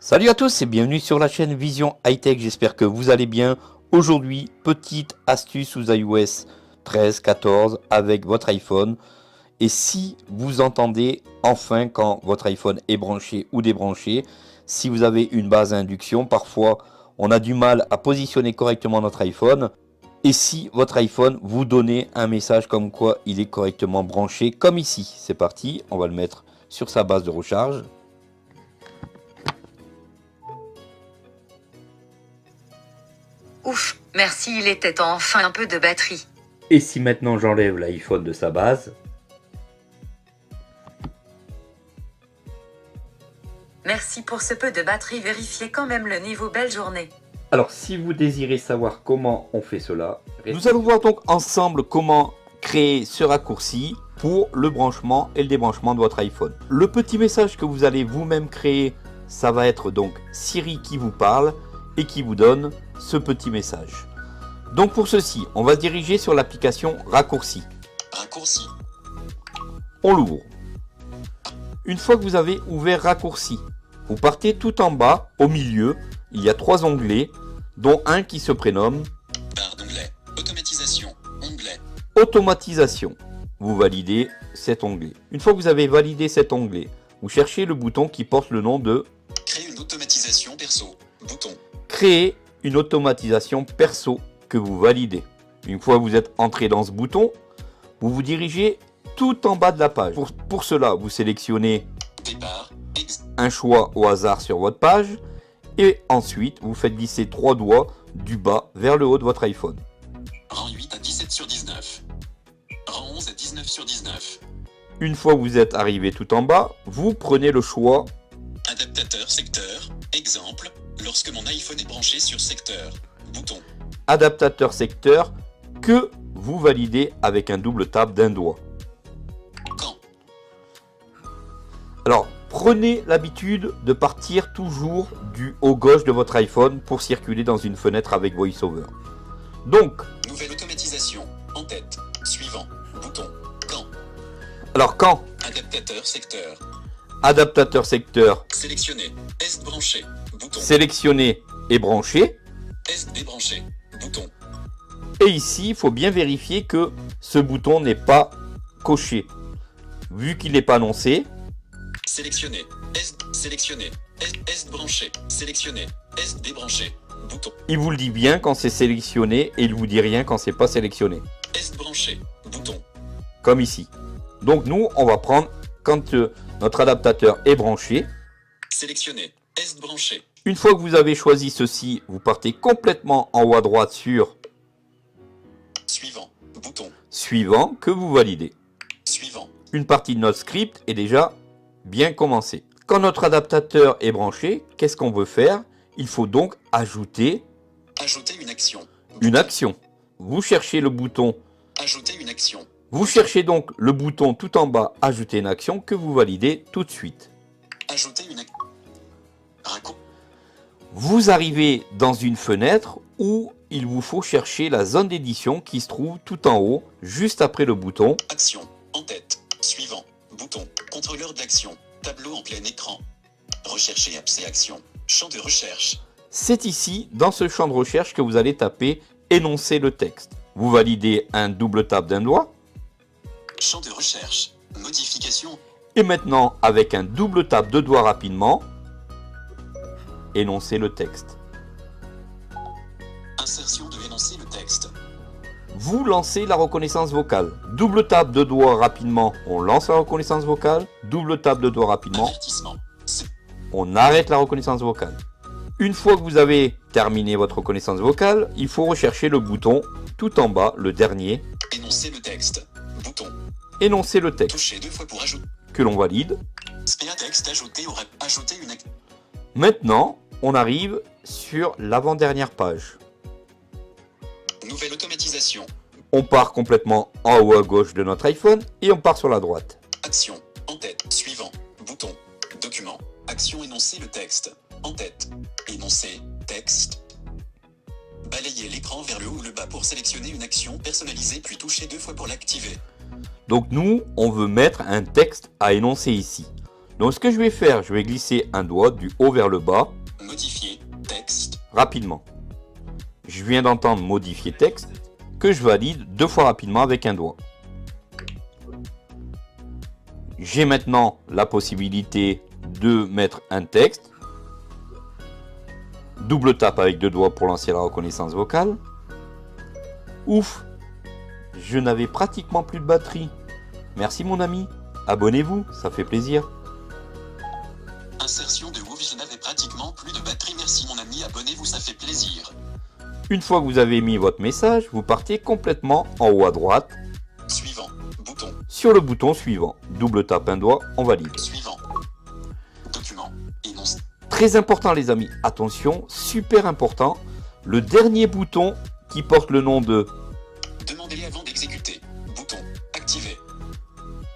Salut à tous et bienvenue sur la chaîne Vision High Tech, j'espère que vous allez bien. Aujourd'hui, petite astuce sous iOS 13, 14 avec votre iPhone. Et si vous entendez enfin quand votre iPhone est branché ou débranché, si vous avez une base à induction, parfois on a du mal à positionner correctement notre iPhone. Et si votre iPhone vous donnait un message comme quoi il est correctement branché, comme ici. C'est parti, on va le mettre sur sa base de recharge. Ouf, merci, il était enfin un peu de batterie. Et si maintenant j'enlève l'iPhone de sa base? Merci pour ce peu de batterie, vérifiez quand même le niveau, belle journée. Alors si vous désirez savoir comment on fait cela, nous allons voir donc ensemble comment créer ce raccourci pour le branchement et le débranchement de votre iPhone. Le petit message que vous allez vous-même créer, ça va être donc Siri qui vous parle et qui vous donne ce petit message. Donc pour ceci, on va se diriger sur l'application Raccourci. Raccourci. On l'ouvre. Une fois que vous avez ouvert Raccourci, vous partez tout en bas, au milieu, il y a 3 onglets, dont un qui se prénomme Barre d'onglet. Automatisation. Onglet. Automatisation. Vous validez cet onglet. Une fois que vous avez validé cet onglet, vous cherchez le bouton qui porte le nom de Créer une automatisation perso. Bouton. Créer une automatisation perso que vous validez. Une fois que vous êtes entré dans ce bouton, vous vous dirigez tout en bas de la page. Pour cela, vous sélectionnez Départ. un choix au hasard sur votre page et ensuite vous faites glisser 3 doigts du bas vers le haut de votre iPhone. Rang 8 à 17 sur 19. Rang 11 à 19 sur 19. Une fois que vous êtes arrivé tout en bas, vous prenez le choix Adaptateur secteur. Exemple. Lorsque mon iPhone est branché sur secteur. Bouton. adaptateur secteur que vous validez avec un double tap d'un doigt. Quand. Alors, prenez l'habitude de partir toujours du haut gauche de votre iPhone pour circuler dans une fenêtre avec VoiceOver. Donc, Nouvelle automatisation. En tête. Suivant. Bouton. Quand. alors quand Adaptateur secteur. adaptateur secteur Sélectionné. Est branché. Bouton. sélectionné et branché, Est débranché. Bouton. et ici, il faut bien vérifier que ce bouton n'est pas coché. Vu qu'il n'est pas annoncé, Sélectionné. Est sélectionné. Est branché. Sélectionné. Est débranché. Bouton. il vous le dit bien quand c'est sélectionné et il vous dit rien quand c'est pas sélectionné, Est branché. Bouton. comme ici. Donc nous, on va prendre quand notre adaptateur est branché. Sélectionné. Est branché. Une fois que vous avez choisi ceci, vous partez complètement en haut à droite sur Suivant. Bouton. suivant que vous validez. Suivant. Une partie de notre script est déjà bien commencée. Quand notre adaptateur est branché, qu'est-ce qu'on veut faire? Il faut donc ajouter Ajouter une action. une action. Vous cherchez le bouton, Ajouter une action. vous cherchez donc le bouton tout en bas, ajouter une action que vous validez tout de suite. Ajouter une action. Vous arrivez dans une fenêtre où il vous faut chercher la zone d'édition qui se trouve tout en haut, juste après le bouton. Action. En tête. Suivant. Bouton. Contrôleur d'action. Tableau en plein écran. Rechercher apps et actions. Champ de recherche. C'est ici, dans ce champ de recherche, que vous allez taper énoncer le texte. Vous validez un double tap d'un doigt. Champ de recherche. Modification. Et maintenant, avec un double tap de doigt rapidement, énoncer le texte. Insertion de énoncer le texte. Vous lancez la reconnaissance vocale. Double tap de doigt rapidement, on lance la reconnaissance vocale. Double tap de doigt rapidement, Avertissement. on arrête la reconnaissance vocale. Une fois que vous avez terminé votre reconnaissance vocale, il faut rechercher le bouton tout en bas, le dernier, Énoncer le texte. Bouton. énoncer le texte, Toucher 2 fois pour ajouter. que l'on valide. Spéa texte ajouté au ajouter une action. Maintenant, on arrive sur l'avant-dernière page. Nouvelle automatisation. On part complètement en haut à gauche de notre iPhone et on part sur la droite. Action. En tête. Suivant. Bouton. Document. Action énoncer le texte. En tête. Énoncer. Texte. Balayer l'écran vers le haut ou le bas pour sélectionner une action personnalisée puis toucher 2 fois pour l'activer. Donc nous, on veut mettre un texte à énoncer ici. Donc ce que je vais faire, je vais glisser un doigt du haut vers le bas, Modifier texte. rapidement. Je viens d'entendre modifier texte, que je valide 2 fois rapidement avec un doigt. J'ai maintenant la possibilité de mettre un texte. Double tape avec 2 doigts pour lancer la reconnaissance vocale. Ouf, je n'avais pratiquement plus de batterie. Merci mon ami, abonnez-vous, ça fait plaisir. Insertion de ouf, je n'avais pratiquement plus de batterie. Merci mon ami, abonnez-vous, ça fait plaisir. Une fois que vous avez mis votre message, vous partez complètement en haut à droite Suivant. Bouton. sur le bouton suivant. Double tape un doigt, on valide. Suivant. Document. Énonce. Très important les amis, attention, super important, le dernier bouton qui porte le nom de Demandez avant d'exécuter. Bouton. Activé.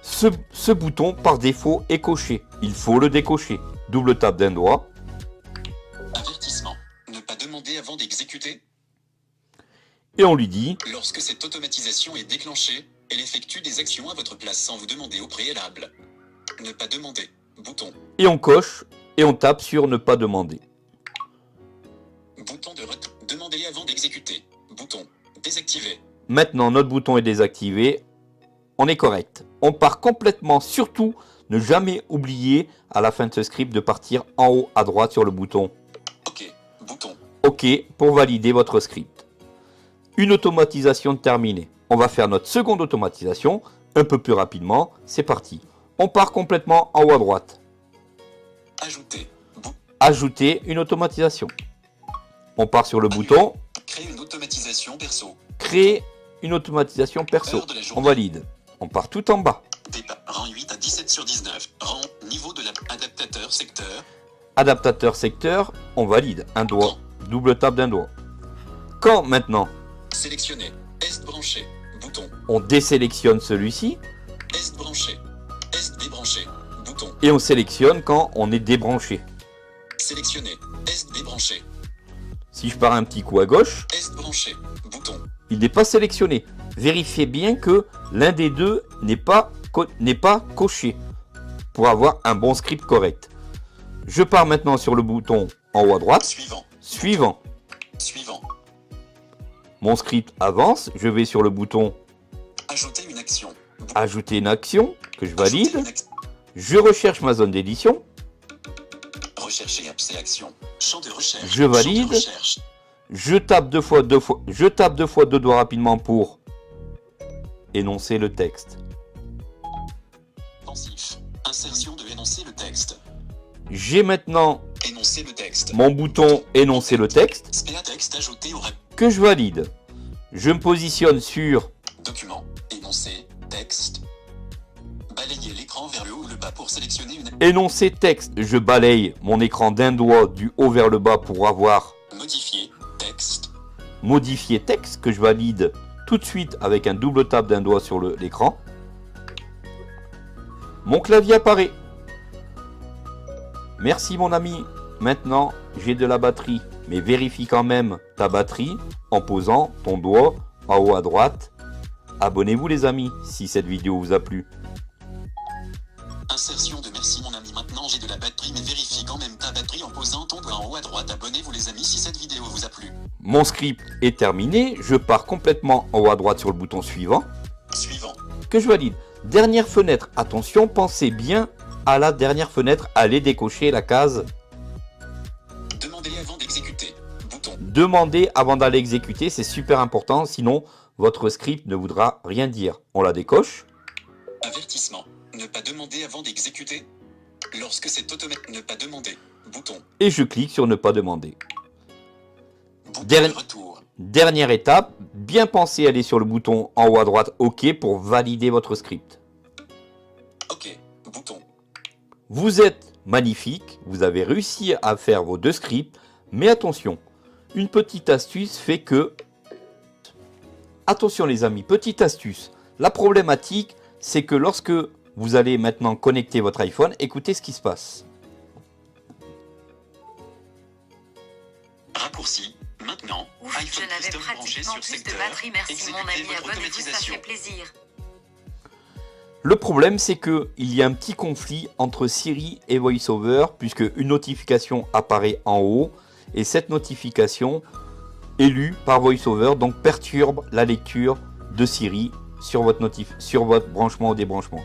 ce bouton par défaut est coché. Il faut le décocher. Double tape d'un doigt Avertissement. Ne pas demander avant d'exécuter. et on lui dit Lorsque cette automatisation est déclenchée, elle effectue des actions à votre place sans vous demander au préalable. Ne pas demander. Bouton. et on coche et on tape sur ne pas demander. Bouton de retour. Demandez avant d'exécuter. Bouton. Désactivé. Maintenant notre bouton est désactivé, on est correct. On part complètement, surtout ne jamais oublier à la fin de ce script de partir en haut à droite sur le bouton OK. Bouton. OK pour valider votre script. Une automatisation terminée. On va faire notre seconde automatisation un peu plus rapidement. C'est parti. On part complètement en haut à droite. Ajouter. Ajouter une automatisation. On part sur le bouton Créer une automatisation perso. créer une automatisation perso. Heure de la On journée. valide. On part tout en bas. Départ. Rang 8 à 17 sur 19. Rang. Niveau de l'adaptateur secteur. Adaptateur secteur, on valide. Un doigt. Double tape d'un doigt. Quand maintenant Sélectionner. Est branché. Bouton. on désélectionne celui-ci Est branché. Est débranché. Bouton. et on sélectionne quand on est débranché. Sélectionner. Est débranché. Si je pars un petit coup à gauche, Est branché. Bouton. il n'est pas sélectionné. Vérifiez bien que l'un des deux n'est pas coché pour avoir un bon script correct. Je pars maintenant sur le bouton en haut à droite. Suivant. Suivant. Suivant. Mon script avance. Je vais sur le bouton Ajouter une action. ajouter une action que je Ajouter valide. une action. Je recherche ma zone d'édition. Rechercher abcès action. Champ de recherche. Je valide. Champ de recherche. Je tape je tape 2 fois 2 doigts rapidement pour énoncer le texte. Pensif. Insertion de énoncer le texte. J'ai maintenant Énoncer le texte. mon bouton énoncer le texte SPA texte ajouté au que je valide. Je me positionne sur document. Énoncer texte. Balayer l'écran vers le haut ou le bas pour sélectionner une. énoncer texte. Je balaye mon écran d'un doigt du haut vers le bas pour avoir Modifier texte. modifier texte que je valide tout de suite avec un double tape d'un doigt sur l'écran. Mon clavier apparaît. Merci mon ami. Maintenant, j'ai de la batterie. Mais vérifie quand même ta batterie en posant ton doigt en haut à droite. Abonnez-vous les amis si cette vidéo vous a plu. Insertion de merci mon ami. Maintenant j'ai de la batterie, mais vérifie quand même ta batterie en posant ton doigt en haut à droite. Abonnez-vous les amis si cette vidéo vous a plu. Mon script est terminé. Je pars complètement en haut à droite sur le bouton suivant Suivant. que je valide. Dernière fenêtre. Attention, pensez bien à la dernière fenêtre. Allez décocher la case Demandez avant d'exécuter. Bouton. demander avant d'aller exécuter. C'est super important. Sinon, votre script ne voudra rien dire. On la décoche. Avertissement. Ne pas demander avant d'exécuter. Lorsque c'est automatique. Ne pas demander. Bouton. Et je clique sur ne pas demander. Bouton Derni- de retour. Dernière étape, bien penser à aller sur le bouton en haut à droite OK pour valider votre script. OK. Bouton. Vous êtes magnifique, vous avez réussi à faire vos 2 scripts, mais attention, une petite astuce fait que... Attention les amis, petite astuce. La problématique, c'est que lorsque vous allez maintenant connecter votre iPhone, écoutez ce qui se passe. Raccourci. Maintenant. Ouf, je iPhone n'avais custom branché pratiquement sur plus de secteur. batterie. Merci mon Exécutez ami, votre abonnez-vous, ça automatisation. fait plaisir. Le problème, c'est qu'il y a un petit conflit entre Siri et VoiceOver, puisque une notification apparaît en haut, et cette notification est lue par VoiceOver, donc perturbe la lecture de Siri sur votre branchement ou débranchement.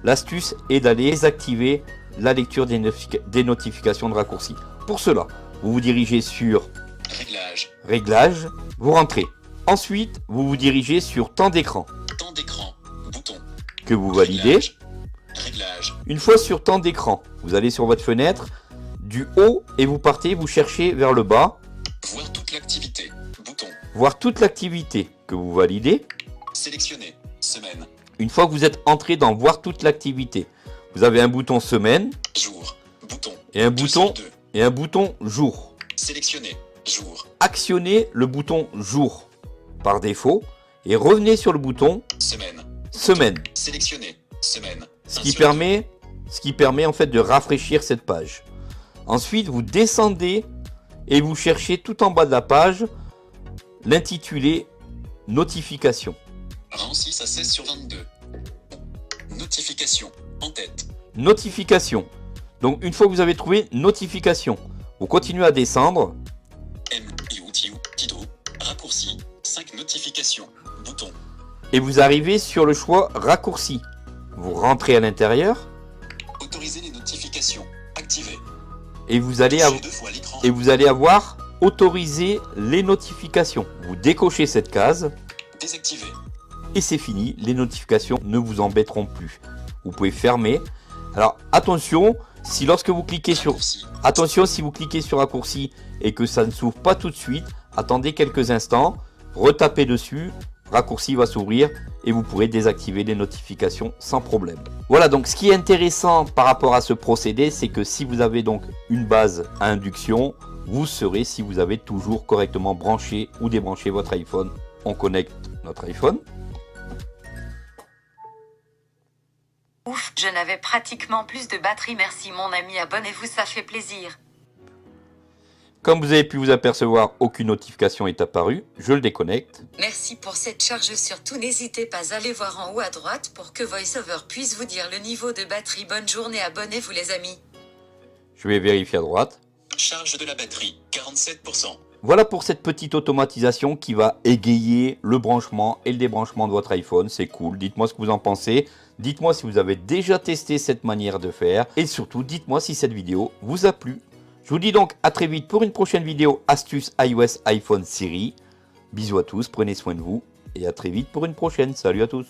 L'astuce est d'aller désactiver la lecture des notifications de raccourci. Pour cela, vous vous dirigez sur Réglages, vous rentrez. Ensuite, vous vous dirigez sur Temps d'écran. Temps d'écran, bouton. Que vous validez. Réglage. Une fois sur Temps d'écran, vous allez sur votre fenêtre, du haut et vous partez, vous cherchez vers le bas. Voir toute l'activité, bouton. Voir toute l'activité que vous validez. Sélectionner, semaine. Une fois que vous êtes entré dans Voir toute l'activité, vous avez un bouton Semaine. Jour, bouton. Et un bouton Jour. Sélectionner, jour. Actionnez le bouton Jour par défaut et revenez sur le bouton Semaine. Sélectionner, semaine. Ce qui permet en fait de rafraîchir cette page. Ensuite, vous descendez et vous cherchez tout en bas de la page l'intitulé Notification. Rang 6 à 16 sur 22. Notification, en tête. Notification. Donc une fois que vous avez trouvé Notification, vous continuez à descendre. Tido, raccourci, 5 notifications, bouton. Et vous arrivez sur le choix Raccourci. Vous rentrez à l'intérieur. Autoriser les notifications, activé. Et vous allez avoir Autoriser les notifications. Vous décochez cette case. Désactiver. Et c'est fini, les notifications ne vous embêteront plus. Vous pouvez fermer. Alors attention, si lorsque vous cliquez sur raccourci et que ça ne s'ouvre pas tout de suite, attendez quelques instants, retapez dessus, raccourci va s'ouvrir et vous pourrez désactiver les notifications sans problème. Voilà, donc ce qui est intéressant par rapport à ce procédé, c'est que si vous avez donc une base à induction, vous saurez si vous avez toujours correctement branché ou débranché votre iPhone. On connecte notre iPhone. Ouf, je n'avais pratiquement plus de batterie, merci mon ami, abonnez-vous, ça fait plaisir. Comme vous avez pu vous apercevoir, aucune notification est apparue, je le déconnecte. Merci pour cette charge, surtout n'hésitez pas à aller voir en haut à droite pour que VoiceOver puisse vous dire le niveau de batterie. Bonne journée, abonnez-vous les amis. Je vais vérifier à droite. Charge de la batterie, 47%. Voilà pour cette petite automatisation qui va égayer le branchement et le débranchement de votre iPhone. C'est cool, dites-moi ce que vous en pensez. Dites-moi si vous avez déjà testé cette manière de faire. Et surtout, dites-moi si cette vidéo vous a plu. Je vous dis donc à très vite pour une prochaine vidéo astuce iOS iPhone Siri. Bisous à tous, prenez soin de vous. Et à très vite pour une prochaine. Salut à tous.